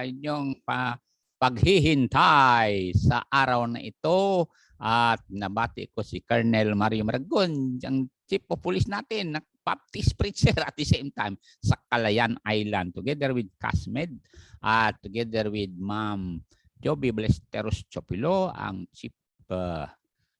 inyong paghihintay sa araw na ito. At nabati ko si Colonel Mario Maragón, ang Chief of Police natin, na Baptist preacher at the same time sa Calayan Island, together with Casmed at together with Ma'am Joby Blesteros Chopilo, ang Chief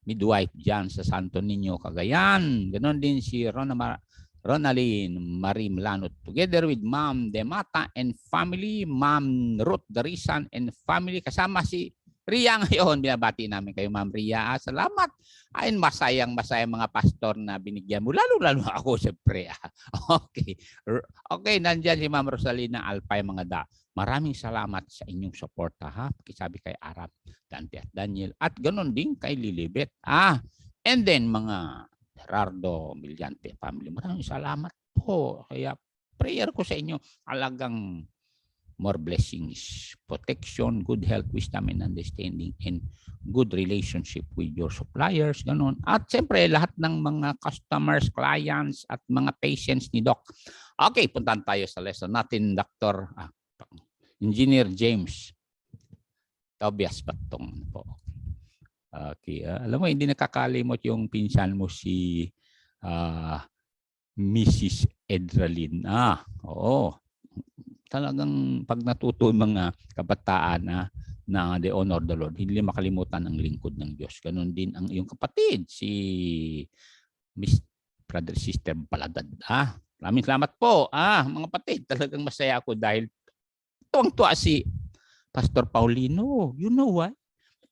Midwife dyan sa Santo Niño, Cagayan. Ganon din si Ronaline Marie Mlanot, together with Ma'am Demata and family, Ma'am Ruth Darisan and family, kasama si Ria ngayon. Binabati namin kayo, Ma'am Ria. Salamat. Ayun, masayang mga pastor na binigyan mo. Lalo ako, siyempre. Okay. Okay, nandyan si Ma'am Rosalina Alpay, mga da. Maraming salamat sa inyong suporta, ha? Sabi kay Arap, Dante at Daniel. At ganoon din kay Lilibet. And then mga Gerardo Millante family. Maraming salamat po. Kaya prayer ko sa inyo, alagang more blessings, protection, good health, wisdom, and understanding, and good relationship with your suppliers, ganun. At siyempre, lahat ng mga customers, clients, at mga patients ni Doc. Okay, puntan tayo sa lesson natin, Dr. Engineer James Tobias Batong po. Okay, alam mo, hindi nakakalimot yung pinsan mo si Mrs. Edralyn. Oo. Talagang pag natuto mga kabataan na the honor of the Lord, hindi makalimutan ang lingkod ng Diyos. Ganon din ang iyong kapatid, si Miss Brother Sister Baladad. Maraming salamat po. Mga kapatid, talagang masaya ako dahil tuwang-tuwa si Pastor Paulino. You know what?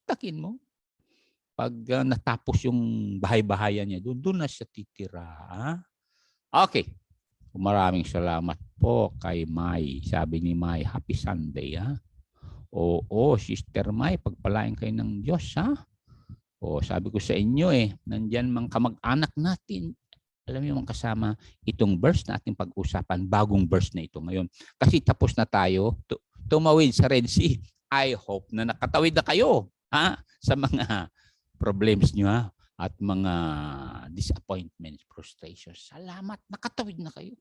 Takin mo. Pag natapos yung bahay-bahayan niya, doon na siya titira. Okay. Maraming salamat po kay May. Sabi ni May, Happy Sunday, Oo, Sister May, pagpalain kayo ng Diyos, sabi ko sa inyo nandyan mga kamag-anak natin. Alam niyo mga kasama, itong verse na ating pag-usapan, bagong verse na ito ngayon. Kasi tapos na tayo, tumawid sa Red Sea. I hope na nakatawid na kayo sa mga problems niyo, at mga disappointments, frustrations. Salamat, nakatawid na kayo.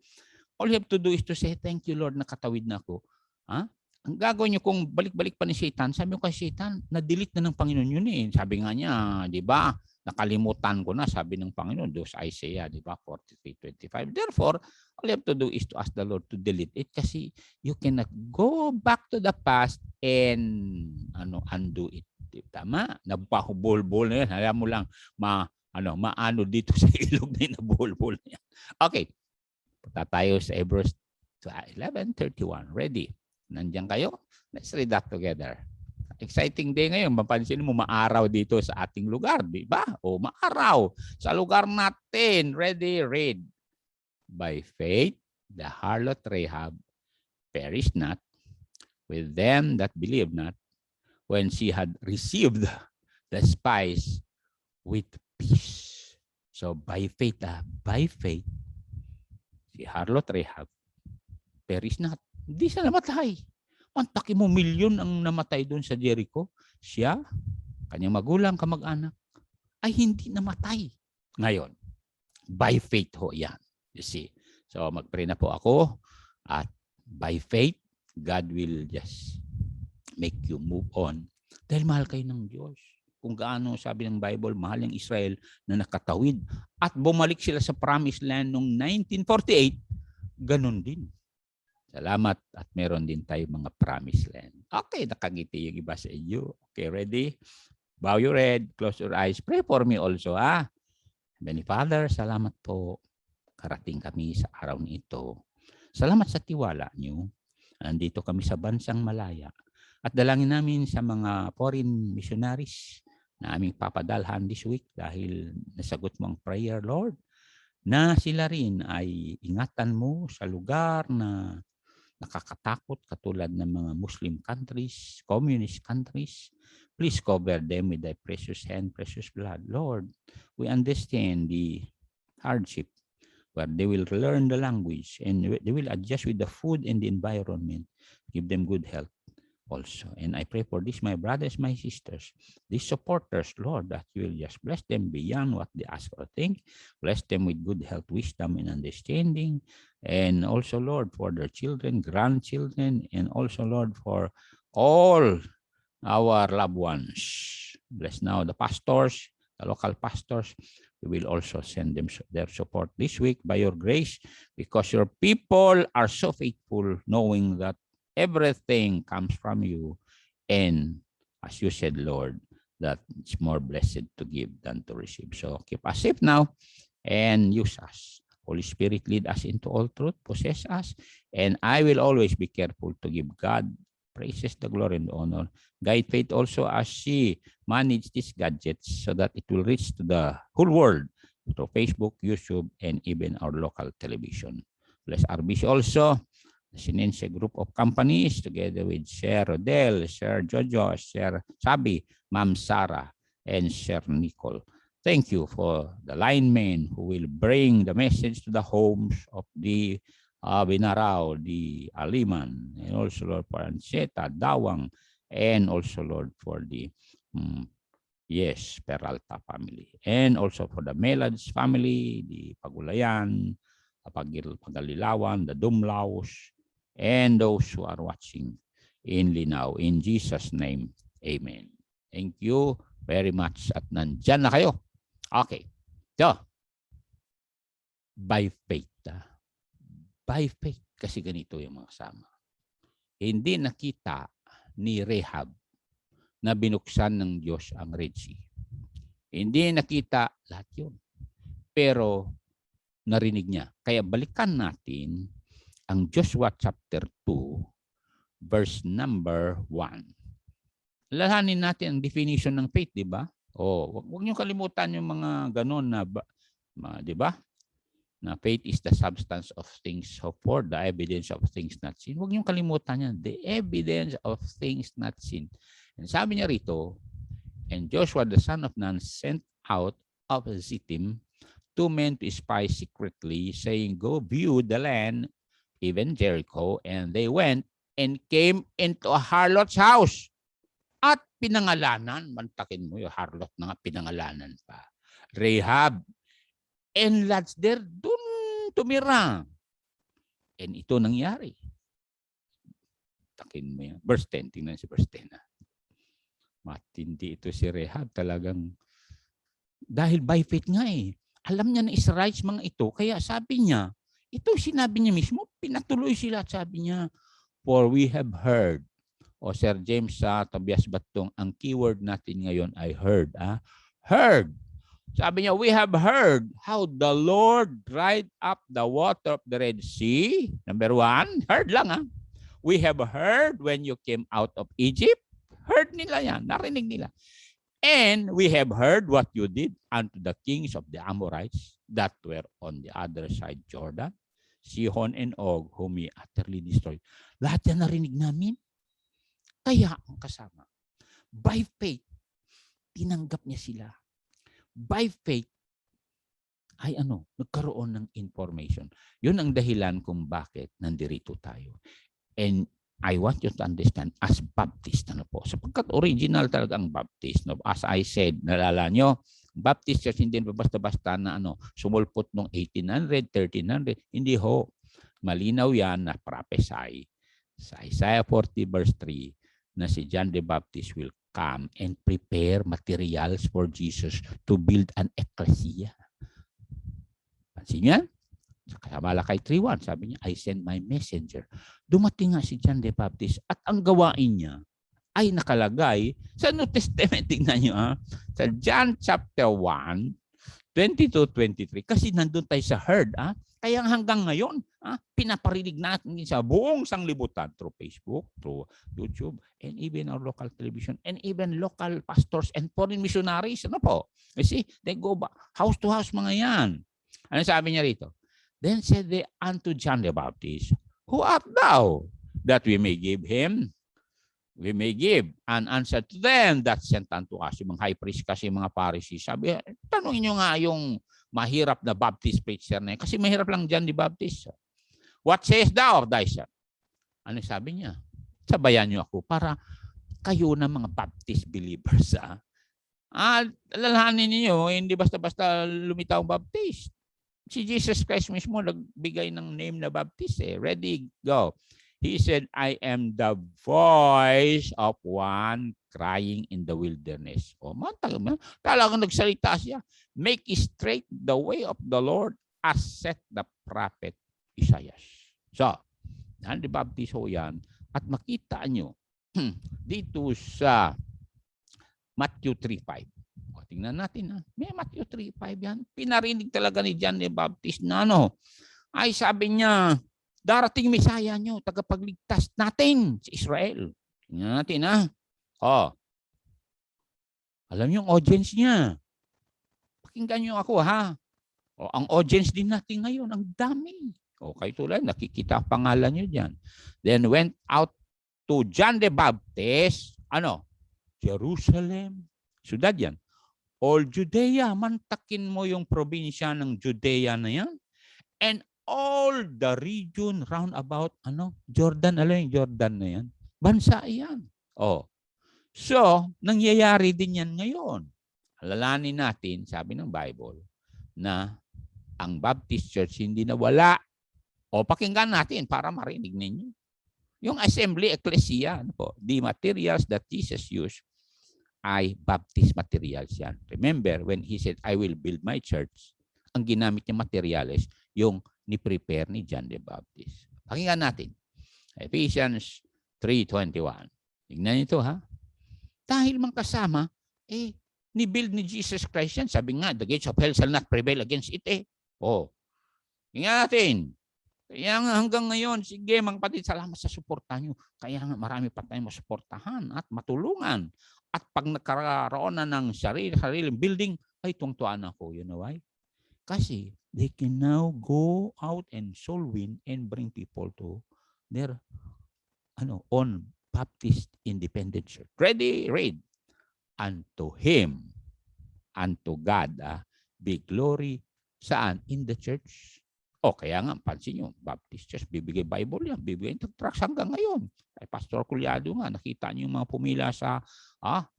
All you have to do is to say, thank you Lord, nakatawid na ako. Ang gagawin niyo kung balik-balik pa ni Satan, sabi ko kay Satan, na-delete na ng Panginoon yun . Sabi nga niya, di ba, nakalimutan ko na, sabi ng Panginoon, doon sa Isaiah, di ba, 43:25. Therefore, all you have to do is to ask the Lord to delete it kasi you cannot go back to the past and undo it. Tama, nabahubol-bol na yan. Alam mo lang, maano dito sa ilog na nabulbol na yan. Okay, punta tayo sa Hebrews 11:31. Ready? Nandiyan kayo? Let's read that together. Exciting day ngayon. Mapansin mo, maaraw dito sa ating lugar, di ba? Maaraw sa lugar natin. Ready? Read. By faith, the harlot Rahab perished not with them that believe not, when she had received the spies with peace. So by faith, si harlot Rahab perished not. Hindi siya namatay. Pantaki mo, milyon ang namatay doon sa Jericho. Siya, kanyang magulang, kamag-anak, ay hindi namatay. Ngayon, by faith ho yan. You see. So mag-pray na po ako. At by faith, God will just make you move on. Dahil mahal kayo ng Diyos. Kung gaano sabi ng Bible, mahal ng Israel na nakatawid. At bumalik sila sa promised land noong 1948, ganun din. Salamat at meron din tayo mga promised land. Okay, nakangiti yung iba sa inyo. Okay, ready? Bow your head, close your eyes. Pray for me also, Heavenly Father, salamat po. Karating kami sa araw nito. Salamat sa tiwala niyo. Nandito kami sa bansang malaya. At dalangin namin sa mga foreign missionaries na aming papadalhan this week dahil nasagot mo ang prayer, Lord, na sila rin ay ingatan mo sa lugar na nakakatakot katulad ng mga Muslim countries, communist countries. Please cover them with thy precious hand, precious blood. Lord, we understand the hardship where they will learn the language and they will adjust with the food and the environment. Give them good health also. And I pray for this, my brothers, my sisters, these supporters, Lord, that you will just bless them beyond what they ask or think. Bless them with good health, wisdom, and understanding. And also, Lord, for their children, grandchildren, and also, Lord, for all our loved ones. Bless now the pastors, the local pastors. We will also send them their support this week by your grace, because your people are so faithful, knowing that everything comes from you. And as you said, Lord, that it's more blessed to give than to receive. So keep us safe now and use us. Holy Spirit, lead us into all truth, possess us, and I will always be careful to give God praises, the glory, and the honor. Guide Faith also as she manages these gadgets so that it will reach to the whole world through Facebook, YouTube, and even our local television. Bless RBC also, the Sinense group of companies, together with Sir Rodel, Sir Jojo, Sir Sabi, Ma'am Sarah, and Sir Nicole. Thank you for the linemen who will bring the message to the homes of the Binarao, the Aliman, and also, Lord, for Anseta, Dawang, and also, Lord, for the Peralta family, and also for the Melads family, the Pagulayan, Pagalilawan, the Dumlaos, and those who are watching in Linao. In Jesus' name, amen. Thank you very much at nandyan na kayo. Okay. So, by faith. By faith. Kasi ganito yung mga kasama. Hindi nakita ni Rehab na binuksan ng Diyos ang Red Sea. Hindi nakita lahat yun. Pero narinig niya. Kaya balikan natin ang Joshua chapter 2, verse number 1. Lalahanin natin ang definition ng faith, di ba? Wag niyo kalimutan yung mga ganon na, di ba? Na faith is the substance of things hoped for, the evidence of things not seen. Huwag niyo kalimutan yan. The evidence of things not seen. And sabi niya rito, and Joshua the son of Nun sent out of Zittim 2 men to spy secretly, saying, go view the land, even Jericho. And they went and came into a harlot's house. At pinangalanan, mantakin mo yung harlot na nga, pinangalanan pa. Rahab. And lads there, dun tumira. And ito nangyari. Takin mo yan. Verse 10, tingnan si verse 10. Matindi ito si Rahab talagang. Dahil by faith nga Alam niya na Israelites mga ito. Kaya sabi niya, ito sinabi niya mismo, pinatuloy sila at sabi niya, for we have heard. O Sir James sa Tobias Batong, ang keyword natin ngayon ay heard. Heard. Sabi niya, we have heard how the Lord dried up the water of the Red Sea. Number 1, heard lang We have heard when you came out of Egypt. Heard nila yan, narinig nila. And we have heard what you did unto the kings of the Amorites that were on the other side Jordan, Sihon and Og, whom we utterly destroyed. Lahat yan narinig namin. Kaya ang kasama, by faith, tinanggap niya sila. By faith, ay nagkaroon ng information. Yun ang dahilan kung bakit nandirito tayo. And I want you to understand, as Baptist, sapagkat original talaga ang Baptist. As I said, nalala nyo, Baptist Church hindi basta-basta na sumulpot nung 1800, 1300. Hindi ho. Malinaw yan na prophesy sa Isaiah 40 verse 3 na si John the Baptist will come and prepare materials for Jesus to build an ecclesia. Pansin yan? Sa Malakay 3:1, sabi niya, I send my messenger. Dumating nga si John the Baptist at ang gawain niya ay nakalagay sa New Testament. Tingnan niyo sa John chapter 1, 22-23. Kasi nandun tayo sa herd. Kaya hanggang ngayon, pinaparinig natin sa buong sanglibutan through Facebook, through YouTube, and even our local television, and even local pastors and foreign missionaries. You see, they go back, house to house mga yan. Ano sabi niya rito? Then said they unto John the Baptist, who art thou, that we may give an answer to them that sent unto us. Yung mga high priest kasi, mga Pharisees. Sabi, tanungin nyo nga yung mahirap na Baptist preacher na yun. Kasi mahirap lang John the Baptist. What says thou of thyself? Ano sabi niya? Sabayan niyo ako para kayo na mga Baptist believers. Alalahanin niyo, hindi basta-basta lumitaw ang Baptist. Si Jesus Christ mismo nagbigay ng name na Baptist eh. Ready, go. He said, I am the voice of one crying in the wilderness. O, talagang nagsalita siya. Make straight the way of the Lord as said the prophet Isaiah. So, John the Baptist ho yan. At makita nyo dito sa Matthew 3:5. O, tingnan natin. May Matthew 3:5 yan. Pinarinig talaga ni John the Baptist na ay sabi niya, darating Mesaya nyo, tagapagligtas natin sa Israel. Tingnan natin alam niyo yung audience niya. Pakinggan niyo ako ang audience din natin ngayon, ang dami. Kayo tulad, nakikita pangalan niyo dyan. Then went out to John the Baptist, Jerusalem, syudad yan. All Judea, mantakin mo yung probinsya ng Judea na yan. And all the region round about, Jordan, yung Jordan na yan? Bansa yan. So, nangyayari din yan ngayon. Alalanin natin, sabi ng Bible, na ang Baptist Church hindi nawala. Pakinggan natin para marinig ninyo. Yung assembly, ecclesia, the materials that Jesus used ay Baptist materials yan. Remember, when he said, I will build my church, ang ginamit niya materials, yung ni-prepare ni John the Baptist. Pakinggan natin. Ephesians 3:21. Tingnan nito Dahil mang kasama, ni-build ni Jesus Christ yan. Sabi nga, the gates of hell shall not prevail against it Tingnan natin. Kaya nga hanggang ngayon, sige mga kapatid, salamat sa suporta nyo. Kaya nga marami pa tayong masuportahan at matulungan. At pag nagkaroon na ng sariling building, ay tuwang-tuwaan ako. You know why? Kasi they can now go out and soul win and bring people to their own Baptist independent church. Ready? Read. Unto Him, unto God, be glory. Saan? In the church. Kaya nga, pansin nyo, Baptist Church, bibigay Bible yan, bibigay tracts hanggang ngayon. Kay Pastor Culiado nga, nakita nyo yung mga pumila sa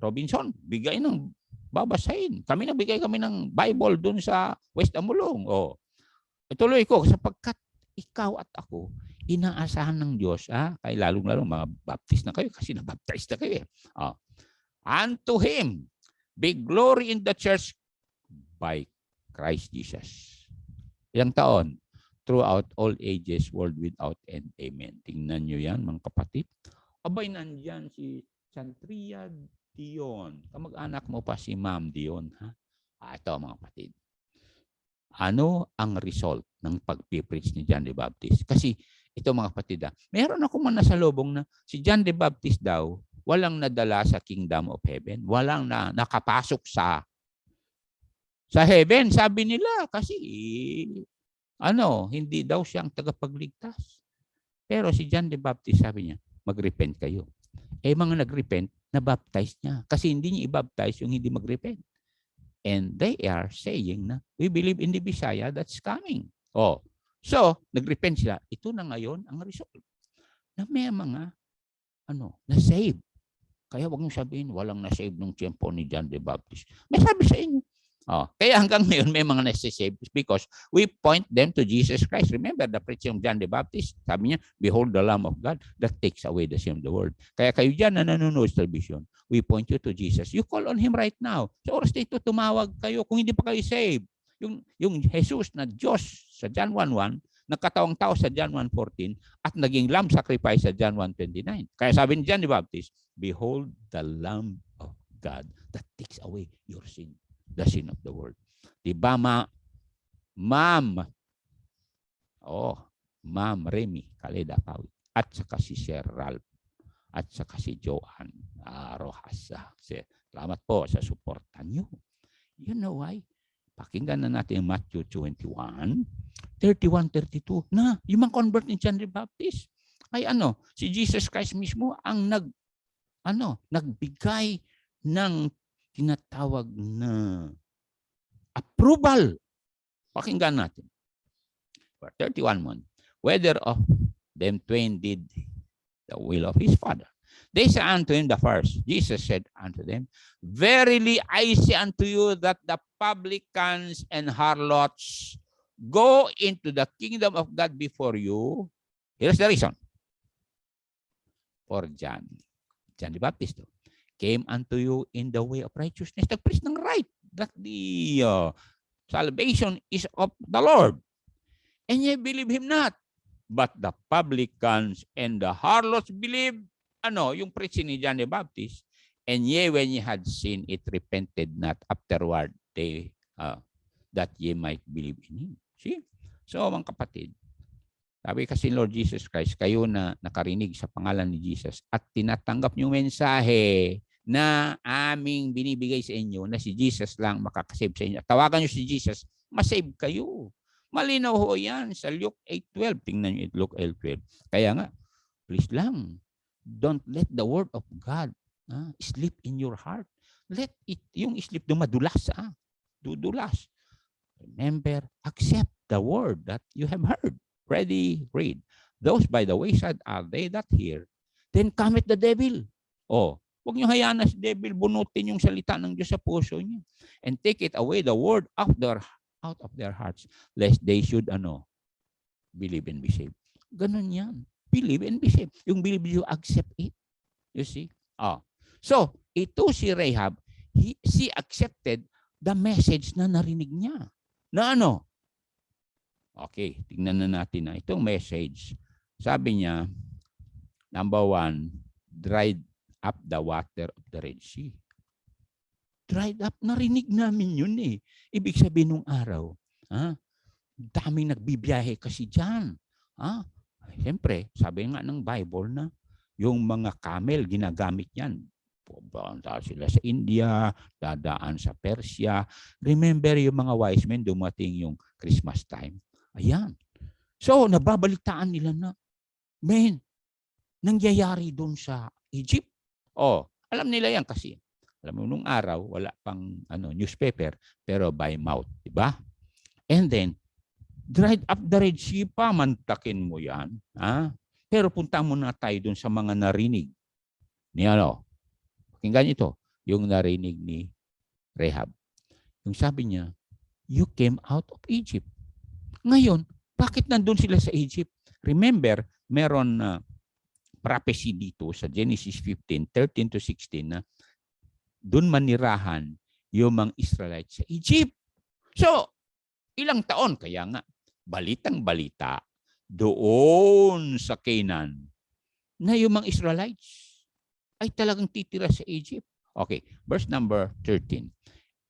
Robinson, bigay ng babasahin. Nagbigay kami ng Bible dun sa West Amulong. Ituloy ko, sapagkat ikaw at ako, inaasahan ng Diyos, kay lalong-lalong mga Baptist na kayo, kasi na-baptize na kayo. Unto Him, be glory in the church by Christ Jesus. Ilang taon? Throughout all ages, world without end. Amen. Tingnan nyo yan, mga kapatid. Abay, nandyan si Chantria Dion. Kamag-anak mo pa si Ma'am Dion. Ito, mga kapatid. Ano ang result ng pag-preach ni John the Baptist? Kasi ito, mga kapatid, meron ako man nasalubong na si John the Baptist daw, walang nadala sa kingdom of heaven. Walang nakapasok sa heaven, sabi nila. Kasi hindi daw siyang tagapagligtas. Pero si John the Baptist, sabi niya, mag-repent kayo. Mga nag-repent, na-baptize niya. Kasi hindi niya i-baptize yung hindi mag-repent. And they are saying na, we believe in the Messiah that's coming. So, nag-repent sila. Ito na ngayon ang result. Na may mga, na-save. Kaya wag niyo sabihin, walang na-save nung tiyempo ni John the Baptist. May sabi sa inyo. Kaya hanggang ngayon may mga nasa-save because we point them to Jesus Christ. Remember the preaching of John the Baptist? Sabi niya, behold the Lamb of God that takes away the sin of the world. Kaya kayo dyan na nanonood sa television, we point you to Jesus. You call on Him right now. Sa oras na ito, tumawag kayo kung hindi pa kayo saved. Yung Jesus na Diyos sa John 1:1, nagkatawang tao sa John 1:14, at naging lamb sacrifice sa John 1:29. Kaya sabi ni John the Baptist, behold the Lamb of God that takes away your sin. The sin of the world. Diba, Ma'am Remy Caleda Pawit, at saka si Sir Ralph, at saka si Joanne Rojas. Salamat po sa suporta nyo. You know why? Pakinggan na natin Matthew 21, 31-32 na yung mga convert ni John the Baptist ay si Jesus Christ mismo ang nagbigay ng tinatawag na approval. Pakinggan natin. 31:1. Whether of them twain did the will of his Father. They said unto him the first. Jesus said unto them, verily I say unto you that the publicans and harlots go into the kingdom of God before you. Here's the reason. For John the Baptist came unto you in the way of righteousness. Nag-preach ng right that the salvation is of the Lord. And ye believe him not. But the publicans and the harlots believe, yung preaching ni John the Baptist. And ye, when ye had seen it, repented not afterward they, that ye might believe in him. See? So, mga kapatid, sabi kasi Lord Jesus Christ, kayo na nakarinig sa pangalan ni Jesus at tinatanggap niyo mensahe na aming binibigay sa inyo na si Jesus lang makakasave sa inyo. Tawagan niyo si Jesus, masave kayo. Malinaw ho yan sa Luke 8:12. Tingnan niyo Luke 8:12. Kaya nga, please lang, don't let the word of God sleep in your heart. Let it, yung sleep doon madulas. Dudulas. Remember, accept the word that you have heard. Ready, read. Those by the wayside are they that hear. Then cometh the devil. Huwag niyo hayaan na si devil bunutin yung salita ng Diyos sa puso niyo. And take it away the word out of their hearts, lest they should believe and be saved. Ganun yan. Believe and be saved. Yung believe, you accept it. You see? So, ito si Rahab, she accepted the message na narinig niya. Na Okay, tingnan na natin na itong message. Sabi niya, number 1, dried up the water of the Red Sea. Dried up, narinig namin yun eh. Ibig sabihin nung araw, daming nagbibiyahe kasi dyan. Siyempre, sabi nga ng Bible na yung mga camel, ginagamit yan. Pupunta sila sa India, dadaan sa Persia. Remember yung mga wise men, dumating yung Christmas time. Ayan. So, nababalitaan nila na, nangyayari doon sa Egypt. Alam nila yan kasi. Alam mo, nung araw, wala pang newspaper, pero by mouth. Diba? And then, dried up the Red Sea pa, mantakin mo yan. Pero punta muna tayo doon sa mga narinig. Pakinggan ito, yung narinig ni Rahab. Yung sabi niya, you came out of Egypt. Ngayon, bakit nandun sila sa Egypt? Remember, meron prophecy dito sa Genesis 15:13-16 na doon manirahan yung mga Israelites sa Egypt. So, ilang taon? Kaya nga, balitang-balita doon sa Canaan na yung mga Israelites ay talagang titira sa Egypt. Okay, verse number 13.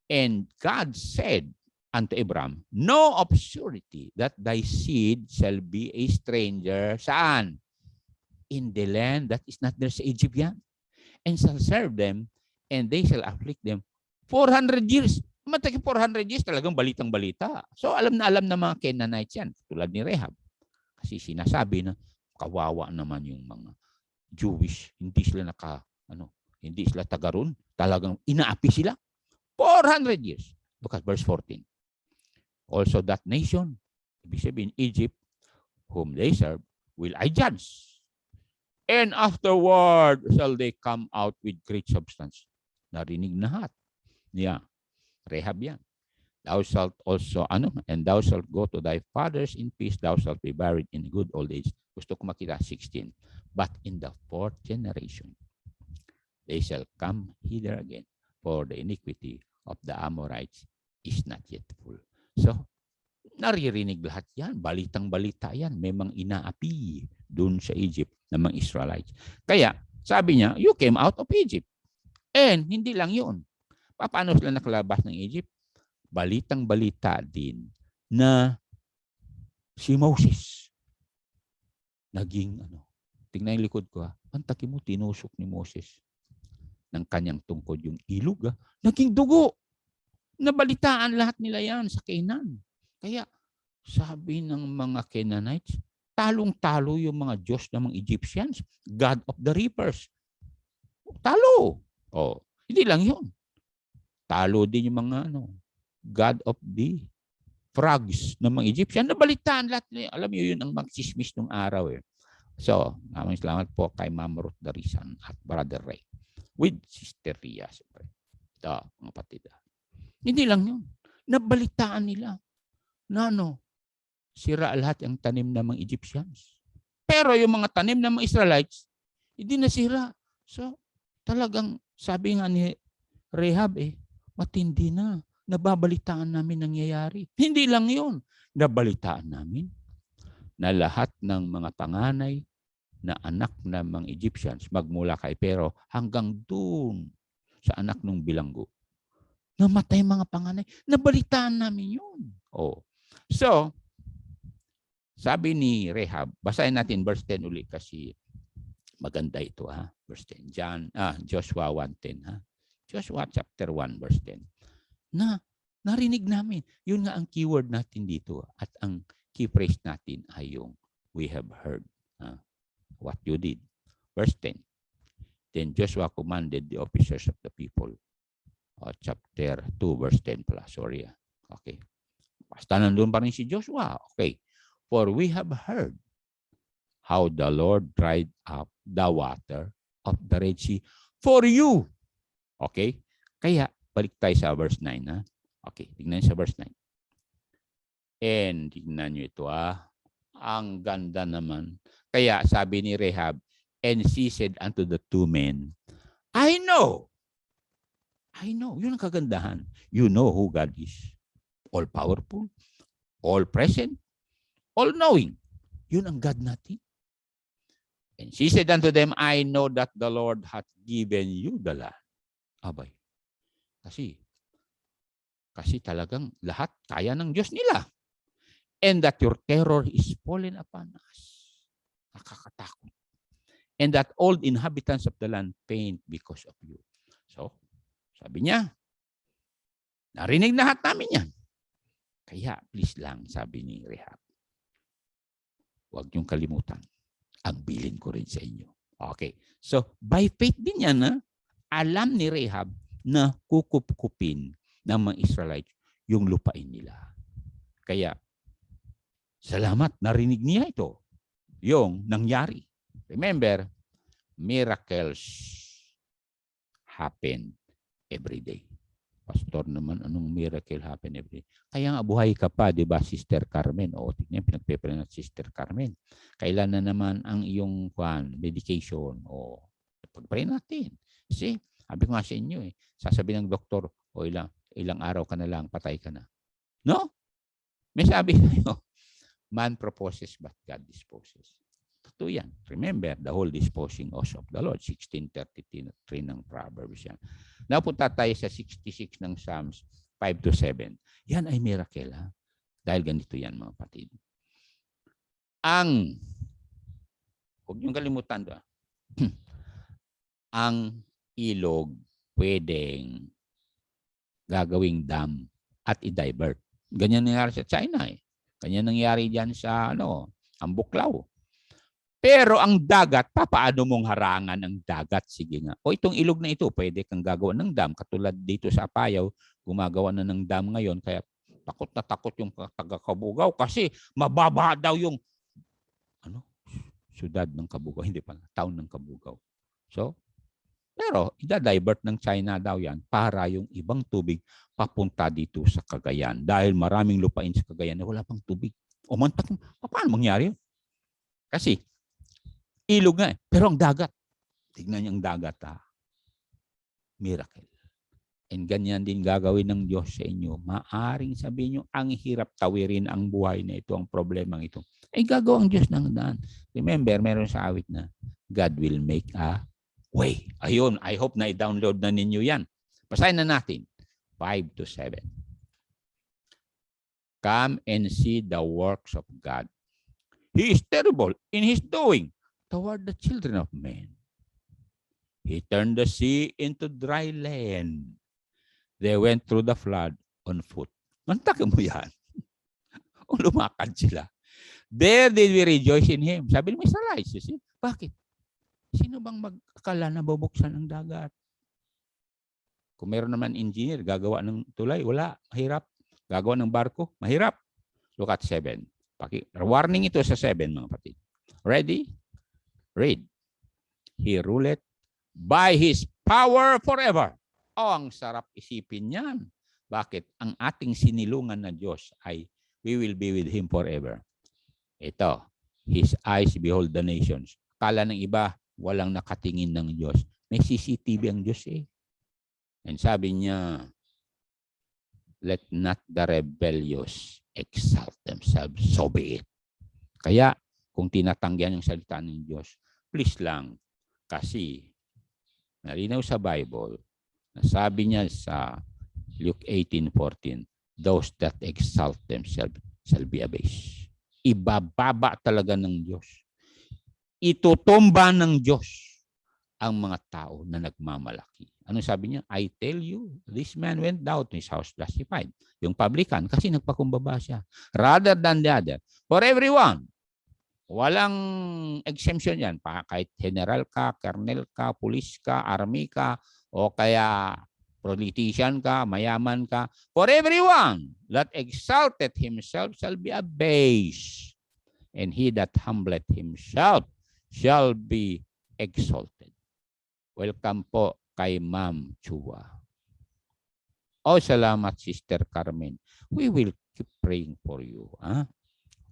And God said unto Abraham, no of surety that thy seed shall be a stranger. Saan? In the land that is not there sa Egypt yan. And shall serve them, and they shall afflict them 400 years. Mataki 400 years, talagang balitang-balita. So alam na mga Canaanites yan, tulad ni Rahab. Kasi sinasabi na kawawa naman yung mga Jewish, hindi sila hindi sila taga ron. Talagang inaapi sila. 400 years. Look at verse 14. Also that nation, ibig sabihin Egypt, whom they serve, will I judge. And afterward shall they come out with great substance. Narinig na lahat. Yeah. Rahab yan. Thou shalt also, and thou shalt go to thy fathers in peace, thou shalt be buried in good old age. Gusto ko makita 16. But in the 4th generation, they shall come hither again, for the iniquity of the Amorites is not yet full. So, naririnig lahat yan. Balitang-balita yan. May mga inaapi doon sa Egypt ng mga Israelites. Kaya, sabi niya, you came out of Egypt. And hindi lang yun. Paano sila nakalabas ng Egypt? Balitang-balita din na si Moses naging tingnan yung likod ko Antaki mo, tinusok ni Moses ng kanyang tungkod yung ilog naging dugo. Nabalitaan lahat nila yan sa Canaan. Kaya sabi ng mga Canaanites, talong-talo yung mga Diyos ng mga Egyptians, God of the reapers. Talo. Hindi lang yun. Talo din yung mga God of the frogs ng mga Egyptian. Nabalitaan lahat. Alam niyo yun ang magsismis ng araw So, maraming salamat po kay Ma'am Ruth Darisan at Brother Ray. With Sister Ria. Ito, mga patida. Hindi lang yun. Nabalitaan nila na sira lahat ang tanim ng mga Egyptians. Pero yung mga tanim ng mga Israelites, hindi nasira. So, talagang sabi nga ni Rehab, matindi na. Nababalitaan namin nangyayari. Hindi lang yun. Nabalitaan namin na lahat ng mga panganay na anak ng mga Egyptians magmula kay Pero hanggang dun sa anak ng bilanggo. Namatay mga panganay. Nabalitaan namin yun. Oh. So, sabi ni Rehab, basahin natin verse 10 uli kasi maganda ito ha. Verse 10. Joshua 1:10 ha. Joshua chapter 1 verse 10. Na narinig namin. Yun nga ang keyword natin dito at ang key phrase natin ay yung we have heard what you did. Verse 10. Then Joshua commanded the officers of the people. Chapter 2 verse 10 pala. Sorry. Okay. Basta nandun pa rin si Joshua. Okay. For we have heard how the Lord dried up the water of the Red Sea for you. Okay? Kaya, balik tayo sa verse 9. Ha? Okay, tignan sa verse 9. And, tignan nyo ito. Ang ganda naman. Kaya, sabi ni Rehab, and she said unto the two men, I know. Yun ang kagandahan. You know who God is. All-powerful, all-present, all-knowing. Yun ang God natin. And she said unto them, I know that the Lord hath given you the land. Abay. Kasi talagang lahat kaya ng Diyos nila. And that your terror is fallen upon us. Nakakatakot. And that all inhabitants of the land faint because of you. So, sabi niya, narinig lahat namin yan. Kaya, please lang, sabi ni Rehab, huwag niyong kalimutan. Ang bilin ko rin sa inyo. Okay. So, by faith din yan, alam ni Rehab na kukupkupin ng mga Israelites yung lupain nila. Kaya, salamat, narinig niya ito. Yung nangyari. Remember, miracles happen every day. Pastor naman, anong miracle happen every day? Kaya nga, buhay ka pa, di ba, Sister Carmen? O, tignan, pinagpipray na Sister Carmen. Kailan na naman ang iyong dedication? O, pagpray natin. Kasi, sabi ko nga sa inyo, sasabihin ng doktor, o ilang araw ka na lang, patay ka na. No? May sabi kayo, man proposes but God disposes. Totoo yan. Remember, the whole disposing also of the Lord. 16:33 ng Proverbs yan. Napunta tayo sa 66 ng Psalms 5-7. Yan ay miracle. Ha? Dahil ganito yan mga kapatid. Huwag niyong kalimutan doon. Ang ilog pwedeng gagawing dam at i-divert. Ganyan nangyari sa China. Ganyan nangyari dyan sa ang Buklaw. Pero ang dagat, paano mong harangan ang dagat? Sige nga. O itong ilog na ito, pwede kang gagawa ng dam. Katulad dito sa Apayao, gumagawa na ng dam ngayon. Kaya takot na takot yung taga-Kabugao kasi mababa daw yung syudad ng Kabugao. Hindi pala, town ng Kabugao. So, pero ida-divert ng China daw yan para yung ibang tubig papunta dito sa Cagayan. Dahil maraming lupain sa Cagayan na wala pang tubig. O paano mangyari yun? Kasi, ilog nga pero ang dagat. Tignan niyo ang dagat Miracle. And ganyan din gagawin ng Diyos sa inyo. Maaring sabihin niyo, ang hirap tawirin ang buhay na ito, ang problemang ito. Gagawa ang Diyos ng daan. Remember, meron sa awit na, God will make a way. Ayun, I hope na i-download na ninyo yan. Basahin na natin. 5-7. Come and see the works of God. He is terrible in His doing toward the children of men. He turned the sea into dry land. They went through the flood on foot. Mantakin mo yan. O lumakad sila. There did we rejoice in Him. Sabi ni Mr. Rice, bakit? Sino bang mag-akala na bubuksan ang dagat? Kung meron naman engineer, gagawa ng tulay, wala. Mahirap. Gagawa ng barko, mahirap. Look at 7. Warning ito sa 7, mga kapatid. Ready? Read. He ruleth by His power forever. Ang sarap isipin yan. Bakit? Ang ating sinilungan na Diyos ay we will be with Him forever. Ito, His eyes behold the nations. Kala ng iba, walang nakatingin ng Diyos. May CCTV ang Diyos eh. And sabi niya, let not the rebellious exalt themselves, so be it. Kaya, kung tinatanggihan yung salita ng Diyos, please lang, kasi nalinaw sa Bible, nasabi niya sa Luke 18:14, those that exalt themselves shall be abased. Ibababa talaga ng Diyos. Itutumba ng Diyos ang mga tao na nagmamalaki. Ano sabi niya? I tell you, this man went down to his house justified. Yung publican, kasi nagpakumbaba siya. Rather than the other. For everyone, walang exemption yan. Kahit general ka, colonel ka, police ka, army ka, o kaya politician ka, mayaman ka. For everyone that exalted himself shall be abased. And he that humbleth himself shall be exalted. Welcome po kay Ma'am Chua. Oh, salamat Sister Carmen. We will keep praying for you. Huh?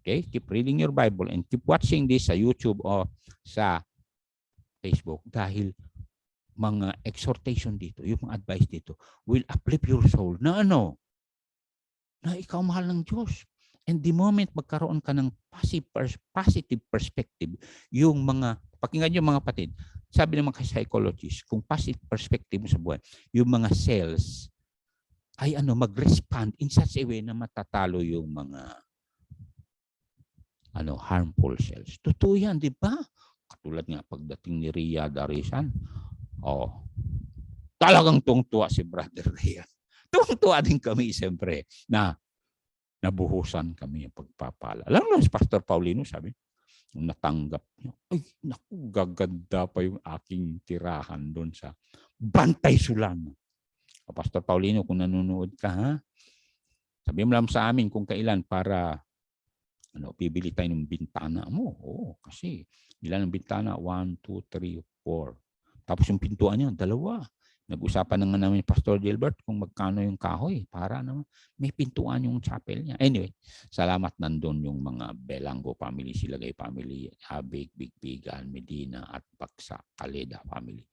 Okay, keep reading your Bible and keep watching this sa YouTube o sa Facebook dahil mga exhortation dito, yung mga advice dito will uplift your soul na ano? Na ikaw mahal ng Diyos. And the moment magkaroon ka ng positive perspective, yung mga, pakinggan yung mga kapatid, sabi ng mga psychologists, kung positive perspective mo sa buhay, yung mga cells ay mag-respond in such a way na matatalo yung mga harmful cells. Totoo yan, di ba? Katulad nga pagdating ni Ria Darisan, talagang tuwang-tuwa si Brother Ria. Tuwang-tuwa din kami, siyempre, na nabuhusan kami yung pagpapala. Alam mo, si Pastor Paulino sabi, nung natanggap niya, ay, naku, gaganda pa yung aking tirahan doon sa Bantay Sulan. Pastor Paulino, kung nanonood ka, ha? Sabi mo lang sa amin kung kailan para bibili tayo ng bintana mo. Oo, kasi ilan ang bintana? 1, 2, 3, 4. Tapos yung pintuan niya, 2. Nag-usapan na nga namin Pastor Gilbert kung magkano yung kahoy para naman may pintuan yung chapel niya. Anyway, salamat nandun yung mga Belango family, Silagay family, Abig, Bigbigan, Medina at Baksa, Caleda family.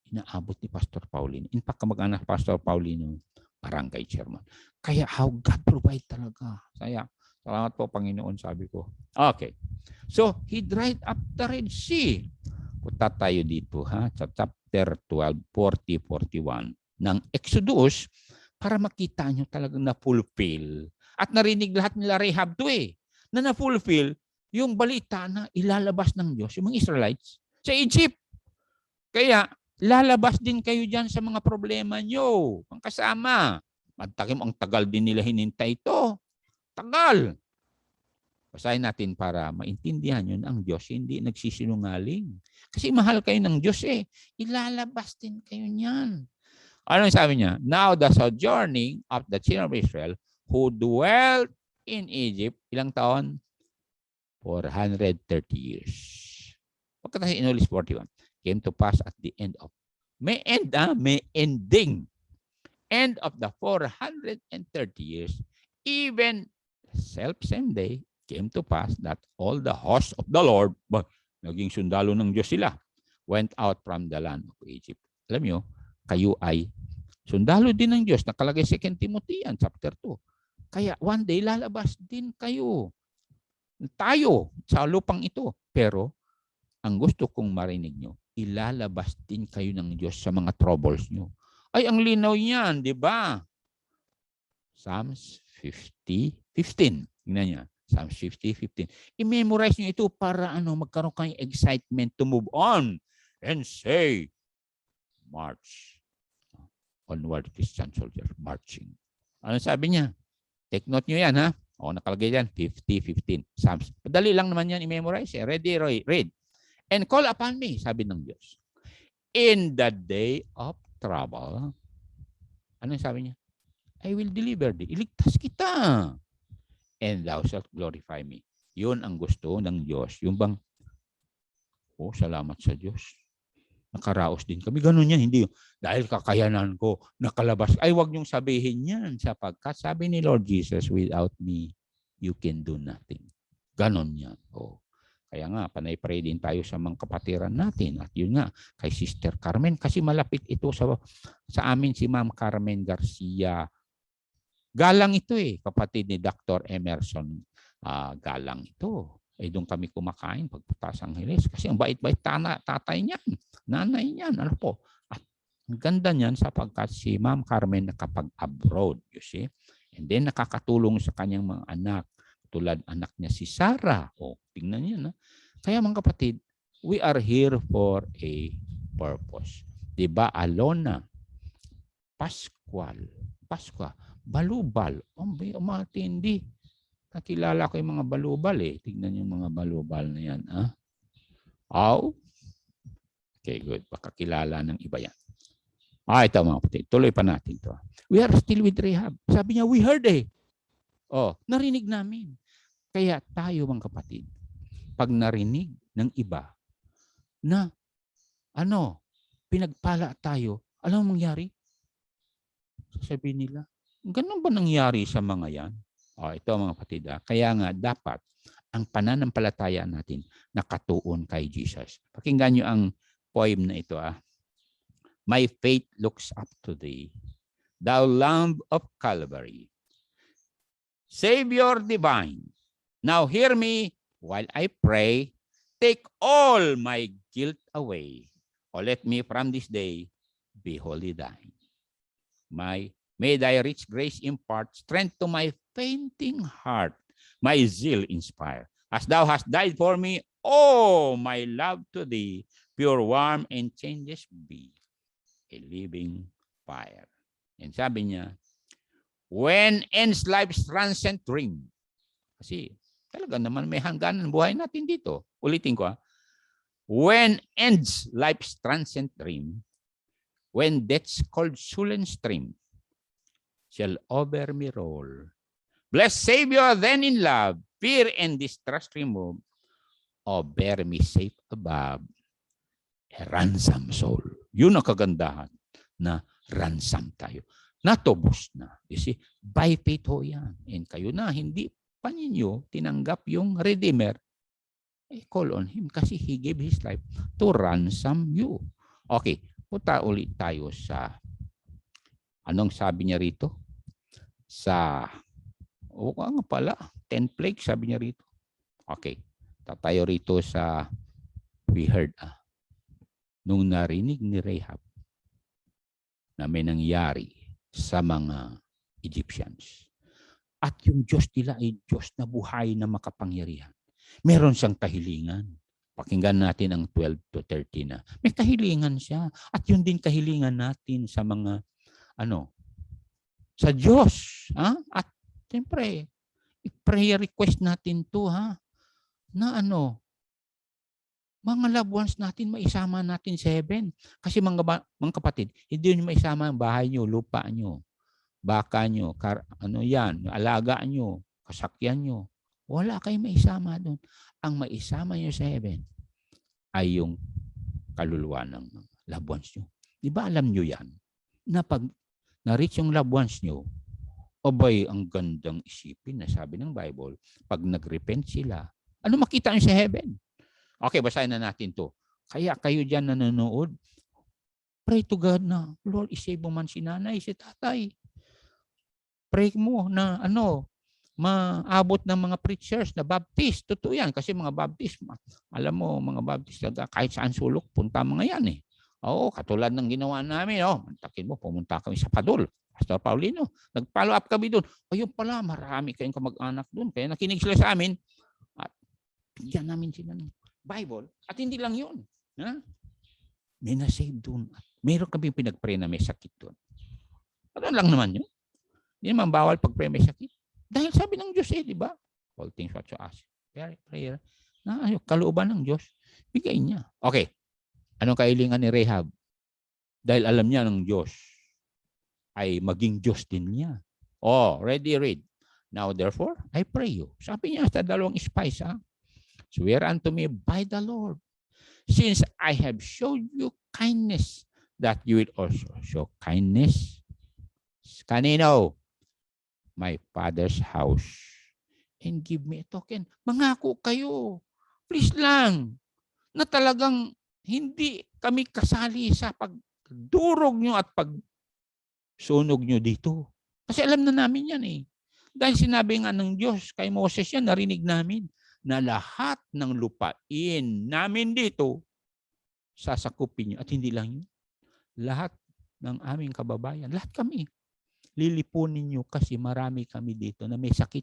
Inaabot ni Pastor Paulino. In fact, kamag-anak Pastor Paulino, barangay chairman. Kaya how God provide talaga. Saya. Salamat po, Panginoon, sabi ko. Okay. So, he dried up the Red Sea. Punta tayo dito, ha? Sa chapter 12, 40, 41 ng Exodus para makita nyo talagang na-fulfill. At narinig lahat nila Rahab to na na-fulfill yung balita na ilalabas ng Diyos, yung mga Israelites, sa Egypt. Kaya, lalabas din kayo dyan sa mga problema nyo. Ang kasama. Magtakim, ang tagal din nila hinintay ito. Tagal. Basahin natin para maintindihan yun, ang Diyos hindi nagsisinungaling. Kasi mahal kayo ng Diyos ilalabas din kayo niyan. Ano sabi niya? Now the sojourning of the children of Israel who dwelt in Egypt, ilang taon? 430 years. Pagkatapos inulis 41, came to pass at the end of, may ending. End of the 430 years, even self-same day, came to pass that all the hosts of the Lord, naging sundalo ng Diyos sila, went out from the land of Egypt. Alam nyo, kayo ay sundalo din ng Diyos. Nakalagay 2 Timothy chapter 2. Kaya one day lalabas din kayo. Tayo sa lupang ito. Pero ang gusto kong marinig nyo, ilalabas din kayo ng Diyos sa mga troubles nyo. Ay, ang linaw niyan, di ba? Psalms 50:15. Tingnan niya. Psalms 50:15. I-memorize niyo ito para magkaroon kayong excitement to move on and say, march. Onward, Christian soldier, marching. Ano sabi niya? Take note niyo yan, ha? Nakalagay yan, 50:15. Psalms. Padali lang naman yan i-memorize. Ready, read. And call upon me, sabi ng Diyos. In the day of trouble, ano sabi niya? I will deliver thee. Iligtas kita. And thou shalt glorify me. Yun ang gusto ng Diyos. Yung bang, salamat sa Diyos. Nakaraos din kami. Ganun yan. Hindi dahil kakayanan ko, nakalabas. Ay, wag niyong sabihin yan. Sapagkat sabi ni Lord Jesus, without me, you can do nothing. Ganon yan. Kaya nga, panay-pray din tayo sa mga kapatiran natin. At yun nga, kay Sister Carmen, kasi malapit ito sa amin si Ma'am Carmen Garcia. Galang ito kapatid ni Dr. Emerson. Galang ito. Doon kami kumakain pagpunta sa Angeles. Kasi ang bait-bait tatay niyan, nanay niyan. Ano po? At ang ganda niyan sapagkat si Ma'am Carmen nakapag-abroad, you see. And then nakakatulong sa kanyang mga anak. Tulad anak niya si Sarah. Tingnan niyo na. Kaya mga kapatid, we are here for a purpose. Diba, Alona, Pascual, Balubal, matindi. Nakilala ko yung mga balubal Tignan yung mga balubal na yan. Okay, good. Pakakilala ng iba yan. Ito mga kapatid. Tuloy pa natin to. We are still with Rahab. Sabi niya, we heard narinig namin. Kaya tayo mga kapatid, pag narinig ng iba na pinagpala tayo, alam mo mangyari? Sasabihin nila, ganun ba nangyari sa mga yan? Ito mga kapatid. Kaya nga dapat ang pananampalataya natin nakatuon kay Jesus. Pakinggan nyo ang poem na ito. My faith looks up to thee, thou Lamb of Calvary. Savior divine, now hear me while I pray. Take all my guilt away. Let me from this day be wholly thine. May thy rich grace impart strength to my fainting heart. My zeal inspire. As thou hast died for me, my love to thee, pure, warm, and changes be a living fire. And sabi niya, when ends life's transient dream? Kasi talaga naman may hangganan buhay natin dito. Ulitin ko. When ends life's transient dream, when death's cold sullen stream shall over me roll, blessed Savior, then in love, fear and distrust remove, bear me safe above a ransom soul. Yun ang kagandahan na ransom tayo. Natubos na. You see, by faith yan. And kayo na, hindi pa ninyo tinanggap yung Redeemer, call on Him kasi He gave His life to ransom you. Okay, punta ulit tayo sa anong sabi niya rito? Sa, nga pala, 10 plagues sabi niya rito. Okay, tatayo rito sa we heard. Nung narinig ni Rahab na may nangyari sa mga Egyptians. At yung Diyos nila ay Diyos na buhay na makapangyarihan. Meron siyang kahilingan. Pakinggan natin ang 12 to 13 na. May kahilingan siya. At yun din kahilingan natin sa mga, sa Diyos. At siyempre, prayer request natin to na mga loved ones natin, maisama natin sa heaven. Kasi mga kapatid, hindi nyo maisama ang bahay nyo, lupa nyo, baka nyo, alaga nyo, kasakyan nyo. Wala kayong maisama doon. Ang maisama nyo sa heaven ay yung kaluluwa ng loved ones nyo. Di ba alam nyo yan? Na pag na-reach yung loved ones nyo, ang gandang isipin na sabi ng Bible, pag nag-repent sila, makita nyo sa heaven? Okay, basahin na natin to. Kaya kayo dyan na nanonood, pray to God na, Lord, isave mo man si nanay, si tatay. Pray mo na maabot ng mga preachers na Baptist. Totoo yan kasi mga Baptist, alam mo, mga Baptist kahit saan sulok, punta mga yan katulad ng ginawa namin. Mantakin mo, pumunta kami sa Padul. Pastor Paulino, nag-follow up kami doon. Ayun pala, marami kayong kamag-anak doon. Kaya nakinig sila sa amin. At bigyan namin sila ng Bible. At hindi lang yun. May na-save doon. Meron kami pinag-pray na may sakit doon. Ano lang naman yun? Hindi naman bawal pag-pray may sakit. Dahil sabi ng Diyos di ba? All things what you ask. Prayer. Kalooban ng Diyos. Bigay niya. Okay. Anong kahilingan ni Rahab? Dahil alam niya ng Diyos ay maging Diyos din niya. Read. Now therefore, I pray you. Sabi niya sa dalawang spies, swear unto me by the Lord, since I have showed you kindness, that you will also show kindness. Kanino? My Father's house. and give me a token. Mangako kayo. Please lang. Na talagang hindi kami kasali sa pagdurog nyo at pagsunog nyo dito. Kasi alam na namin yan eh. Dahil sinabi nga ng Diyos kay Moses yan, narinig namin na lahat ng lupain namin dito sasakupin nyo. At hindi lang yun. Lahat ng aming kababayan, lahat kami, lilipunin nyo kasi marami kami dito na may sakit.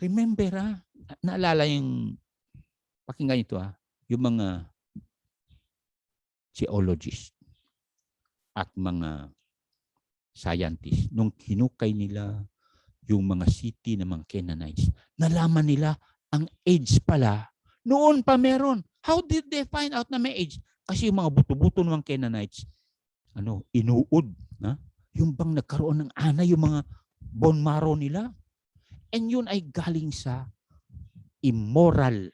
Remember naalala yung, pakinggan ito yung mga geologists at mga scientists, nung hinukay nila yung mga city ng mga Canaanites, nalaman nila ang age pala, noon pa meron. How did they find out na may age? Kasi yung mga buto-buto ng mga Canaanites, inuud. Yung bang nagkaroon ng anay, yung mga bone marrow nila. And yun ay galing sa immoral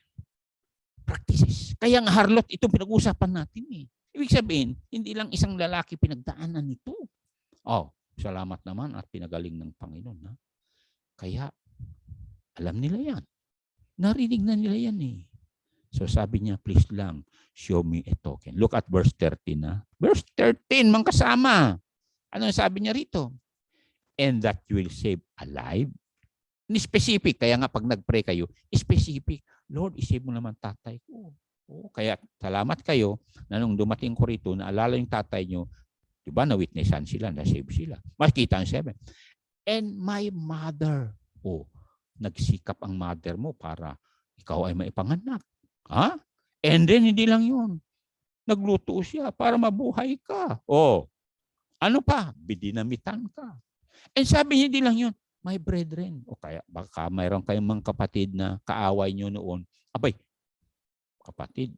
practices. Kaya nga harlot, itong pinag-uusapan natin eh. Ibig sabihin, hindi lang isang lalaki pinagdaanan nito. Salamat naman at pinagaling ng Panginoon. Kaya, alam nila yan. Narinig na nila yan eh. So sabi niya, please lang, show me a token. Look at verse 13. Verse 13, mga kasama. Ano sabi niya rito? And that you will save alive. Specific. Kaya nga pag nag-pray kayo, specific. Lord, isave mo naman tatay ko. Kaya salamat kayo na nung dumating ko rito, naalala yung tatay nyo, diba, na-witnessan sila, na-save sila. Makikita ang 7. And my mother. Nagsikap ang mother mo para ikaw ay maipanganak. And then, hindi lang yun. Nagluto siya para mabuhay ka. Ano pa? Bidinamitan ka. And sabi niya, hindi lang yun. My brethren. Kaya baka mayroon kayong mga kapatid na kaaway nyo noon. Abay, kapatid,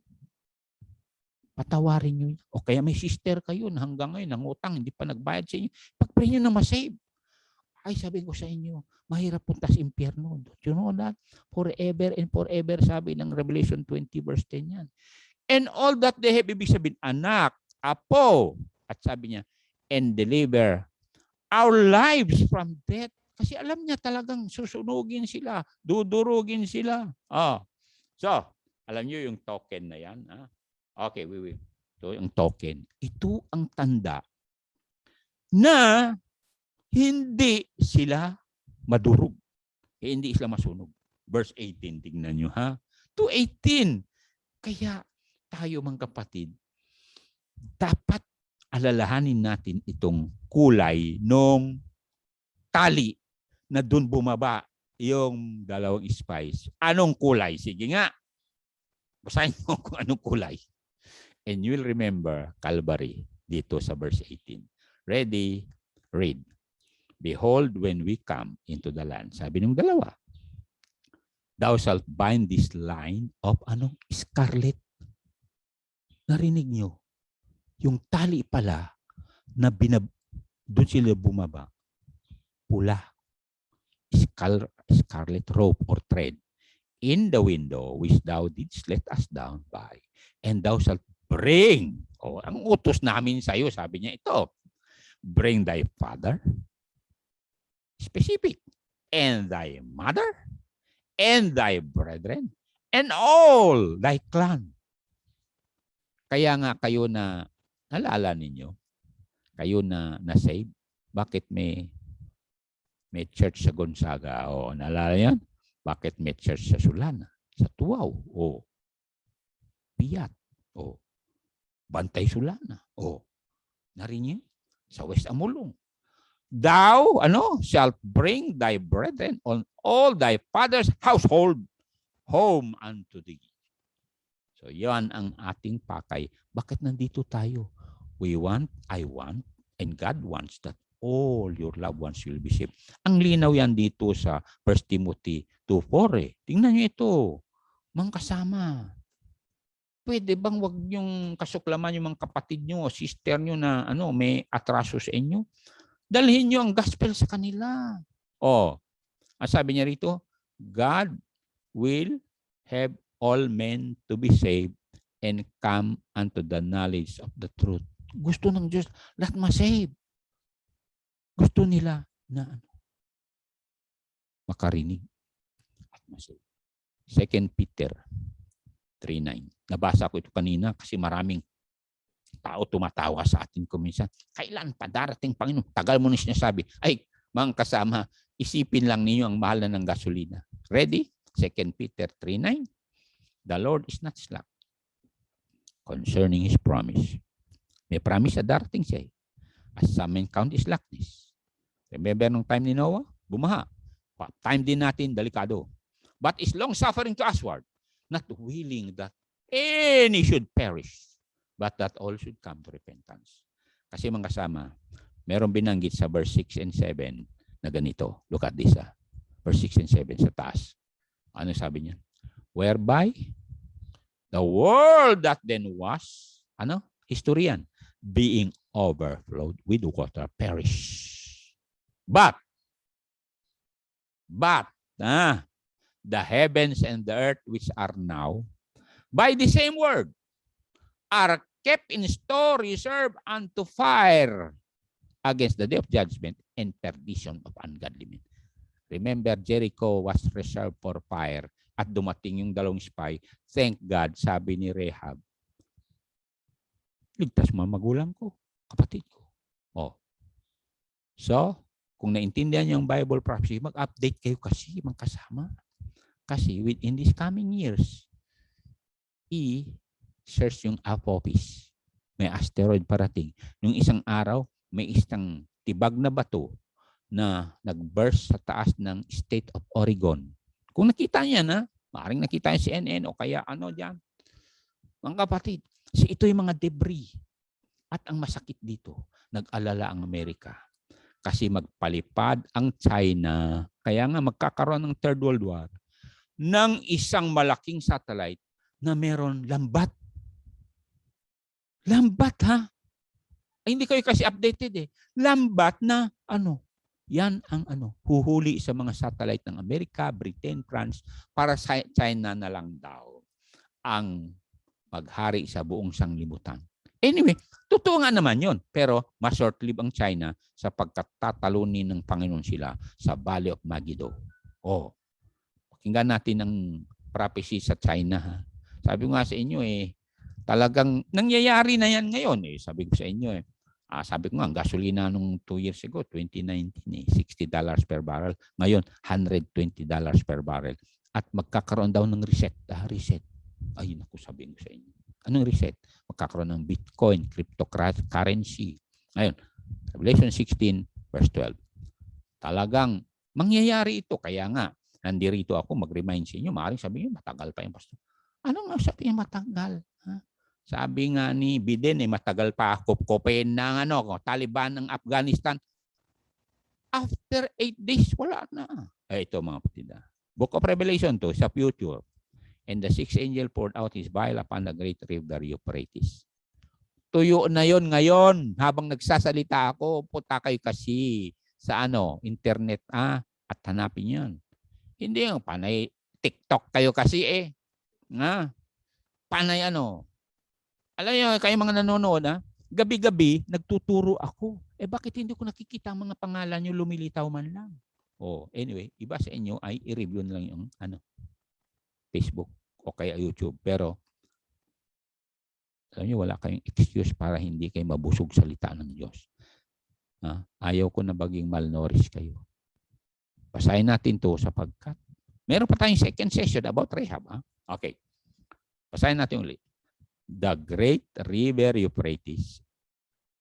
patawarin nyo. Kaya may sister kayo na hanggang ngayon nangutang, hindi pa nagbayad sa inyo. Pag-pray nyo na masave. Ay, sabi ko sa inyo, mahirap punta sa impyerno. Don't you know that? Forever and forever, sabi ng Revelation 20 verse 10 yan. And all that they have, ibig sabihin, anak, apo, at sabi niya, and deliver our lives from death. Kasi alam niya talagang susunugin sila, dudurugin sila. So, alam niyo yung token na yan. Okay, ito yung token. Ito ang tanda na hindi sila madurog. Hindi sila masunog. Verse 18, tingnan nyo 2:18. Kaya tayo mga kapatid, dapat alalahanin natin itong kulay nung tali na doon bumaba yung dalawang spies. Anong kulay? Sige nga. Basahin mo kung anong kulay. And you will remember Calvary dito sa verse 18. Ready? Read. Behold, when we come into the land. Sabi ng dalawa. Thou shalt bind this line of scarlet. Narinig nyo? Yung tali pala na doon sila bumaba. Pula. Scarlet rope or thread. In the window which thou didst let us down by. And thou shalt bring. Ang utos namin sa iyo, sabi niya ito. Bring thy father. Specific. And thy mother. And thy brethren. And all thy clan. Kaya nga kayo na, nalala ninyo, kayo na save. Bakit may church sa Gonzaga? Nalala yan? Bakit may church sa Sulana? Sa Tuaw? Piat? Bantay Sulana? Narinig sa West Amulong. Thou, shalt bring thy brethren on all thy father's household home unto thee. So, yan ang ating pakay. Bakit nandito tayo? I want, and God wants that all your loved ones will be saved. Ang linaw yan dito sa 1 Timothy 2:4. Tingnan nyo ito. Mga kasama. Pwede bang wag yung kasuklaman yung mga kapatid nyo o sister nyo na may atraso sa inyo? Dalhin nyo ang gospel sa kanila. Ang sabi niya rito, God will have all men to be saved and come unto the knowledge of the truth. Gusto ng Diyos, lahat ma-save. Gusto nila na makarinig at masave. 2 Peter 3:9. Nabasa ko ito kanina kasi maraming tao tumatawa sa atin kuminsan. Kailan pa darating Panginoon? Tagal mo na sinasabi. Ay, mga kasama, isipin lang ninyo ang mahal na ng gasolina. Ready? 2 Peter 3:9. The Lord is not slack concerning His promise. May promise na darating siya. As some men count is slackness. Remember nung time ni Noah? Bumaha. Time din natin, delikado. But is long suffering to usward, not willing that any should perish, but that all should come to repentance. Kasi mga kasama, merong binanggit sa verse 6 and 7 na ganito. Look at this. Verse 6 and 7 sa taas. Ano sabi niya? Whereby the world that then was, historian, being overflowed with water perish. But, the heavens and the earth which are now, by the same word, are kept in store reserved unto fire against the day of judgment and perdition of ungodly men. Remember, Jericho was reserved for fire at dumating yung dalawang spy. Thank God, sabi ni Rahab, ligtas mga magulang ko, kapatid ko. Oh. So, kung naintindihan niyo ang Bible prophecy, mag-update kayo kasi mga kasama. Kasi within these coming years, search yung Apophis. May asteroid parating. Nung isang araw, may isang tibag na bato na nag-burst sa taas ng state of Oregon. Kung nakita niya na, maaaring nakita niya si CNN o kaya dyan. Mga kapatid, ito yung mga debris. At ang masakit dito, nag-alala ang Amerika. Kasi magpalipad ang China, kaya nga magkakaroon ng Third World War, ng isang malaking satellite na meron lambat. Lambat ha? Ay, hindi kayo kasi updated eh. Lambat na yan ang huhuli sa mga satellite ng Amerika, Britain, France, para sa China na lang daw ang maghari sa buong sanglibutan. Anyway, totoo nga naman yun. Pero mas short-lived ang China sapagkat tatalunin ng Panginoon sila sa Valley of Megiddo. Pakinggan natin ang prophecy sa China. Ha? Sabi ko nga sa inyo talagang nangyayari na yan ngayon. Sabi ko sa inyo sabi ko nga, ang gasolina nung 2 years ago, 2019, $60 per barrel. Ngayon, $120 per barrel. At magkakaroon daw ng reset. Reset. Ayun ako sabihin ko sa inyo. Anong reset? Magkakaroon ng Bitcoin, cryptocurrency. Ngayon, Revelation 16, verse 12. Talagang mangyayari ito. Kaya nga, nandirito ako mag-remind sa inyo. Maaaring sabihin, matagal pa yung pastor. Ano nga sabihin matagal? Ha? Sabi nga ni Biden, matagal pa kupkupin ng Taliban ng Afghanistan. After 8 days, wala na. Ito mga kapatid. Book of Revelation to, sa future. And the sixth angel poured out his vial upon the great river Euphrates. Tuyo na yon ngayon. Habang nagsasalita ako, punta kayo kasi sa internet at hanapin yan. Hindi yung panay TikTok kayo kasi panay Alam niyo, kayo mga nanonood gabi-gabi nagtuturo ako. Bakit hindi ko nakikita ang mga pangalan niyo lumilitaw man lang? Anyway, iba sa inyo ay i-review na lang yung Facebook o kaya YouTube. Pero alam niyo, wala kayong excuse para hindi kayo mabusog salita ng Diyos. Ayaw ko na baging malnourished kayo. Basahin natin to sapagkat meron pa tayong second session about Rahab. Okay. Basahin natin ulit. The great river Euphrates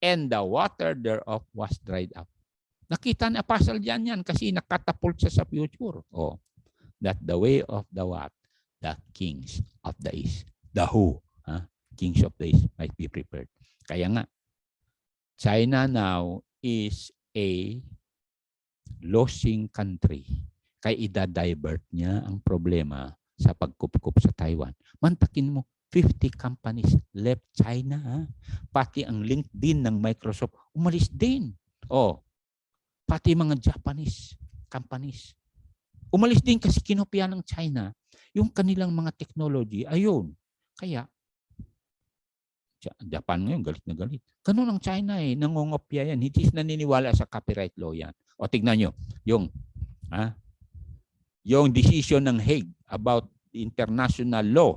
and the water thereof was dried up. Nakita ni Apostle John yan kasi nakatapult siya sa future. That the way of the what? The kings of the east. The who? Kings of the east might be prepared. Kaya nga, China now is a losing country. Kaya ida-divert niya ang problema sa pagkupkup sa Taiwan. Mantakin mo, 50 companies left China. Pati ang LinkedIn ng Microsoft, umalis din. Pati mga Japanese companies. Umalis din kasi kinopya ng China yung kanilang mga technology. Ayun. Kaya, Japan ngayon, galit na galit. Ganun ang China nangongopya yan. Hindi naniniwala sa copyright law yan. Tignan nyo, yung yung decision ng Hague about international law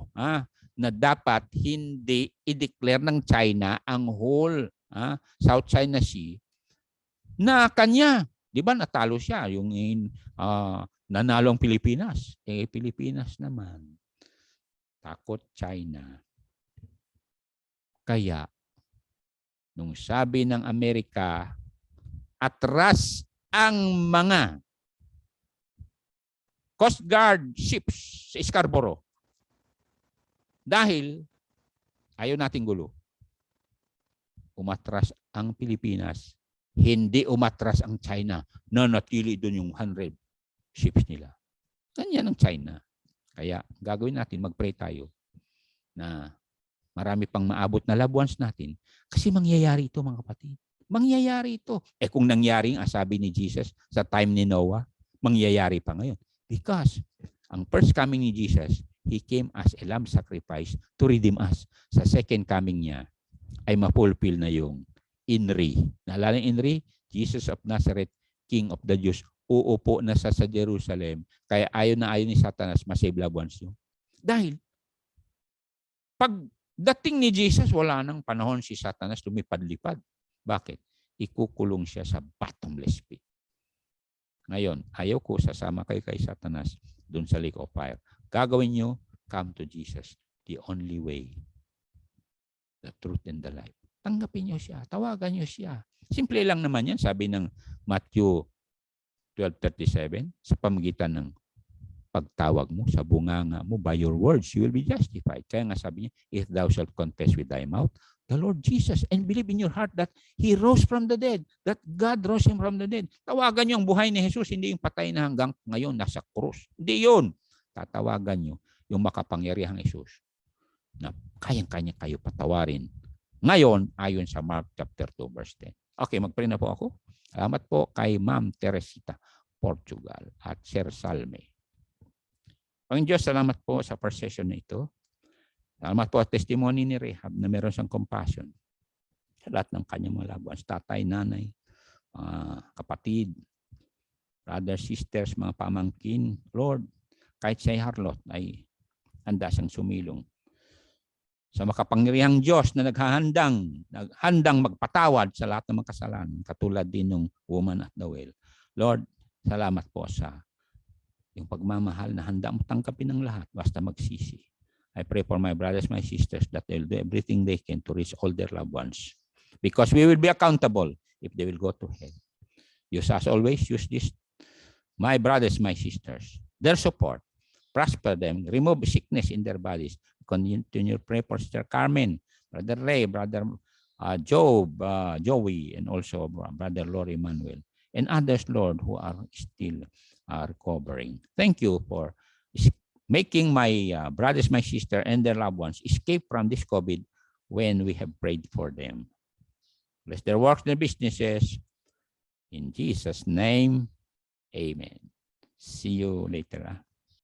na dapat hindi i-declare ng China ang whole South China Sea na kanya. Di ba natalo siya yung nanalo ang Pilipinas. Pilipinas naman. Takot China. Kaya, nung sabi ng Amerika, atras ang mga Coast Guard ships sa Scarborough. Dahil ayaw nating gulo. Umatras ang Pilipinas. Hindi umatras ang China na natili doon yung 100 ships nila. Ganyan ang China. Kaya gagawin natin, mag-pray tayo na marami pang maabot na loved ones natin. Kasi mangyayari ito mga kapatid. Mangyayari ito. Kung nangyari ang sabi ni Jesus sa time ni Noah, mangyayari pa ngayon. Because ang first coming ni Jesus, He came as a lamb sacrifice to redeem us. Sa second coming niya ay ma-fulfill na yung INRI. Naalala yung INRI? Jesus of Nazareth, King of the Jews. Uupo na sa Jerusalem. Kaya ayaw na ayaw ni Satanas masave loved ones nyo. Dahil pag dating ni Jesus, wala nang panahon si Satanas lumipad-lipad. Bakit? Ikukulong siya sa bottomless pit. Ngayon, ayaw ko sasama kayo kay Satanas dun sa lake of fire. Gagawin nyo, come to Jesus. The only way. The truth and the life. Tanggapin nyo siya. Tawagan nyo siya. Simple lang naman yan. Sabi ng Matthew 12:37, sa pamagitan ng pagtawag mo, sa bunganga mo, by your words, you will be justified. Kaya nga sabi niya, if thou shalt confess with thy mouth, the Lord Jesus, and believe in your heart that He rose from the dead, that God rose Him from the dead. Tawagan niyo ang buhay ni Jesus, hindi yung patay na hanggang ngayon nasa krus. Hindi yun. Tatawagan niyo yung makapangyarihang Jesus na kayang-kanya kayo patawarin. Ngayon, ayon sa Mark chapter 2, verse 10. Okay, mag-pray na po ako. Salamat po kay Ma'am Teresita, Portugal, at Sir Salme. Panginoon Diyos, salamat po sa first session na ito. Salamat po at testimony ni Rehab na meron siyang compassion sa lahat ng kanyang mga loved ones, tatay, nanay, kapatid, brothers, sisters, mga pamangkin. Lord, kahit si Harlot ay handa siyang sumilong sa makapangyarihang Diyos na naghahandang magpatawad sa lahat ng mga kasalanan, katulad din ng woman at the well. Lord, salamat po sa yung pagmamahal na handa mo tangkapin ng lahat basta magsisi. I pray for my brothers, my sisters that they'll do everything they can to reach all their loved ones. Because we will be accountable if they will go to hell. Use as always, use this, my brothers, my sisters, their support, prosper them, remove sickness in their bodies. Continue to pray for Sister Carmen, Brother Ray, Brother Job, Joey, and also Brother Lori Manuel, and others, Lord, who are still recovering. Thank you for making my brothers, my sister, and their loved ones escape from this COVID when we have prayed for them. Bless their works, their businesses. In Jesus' name, amen. See you later.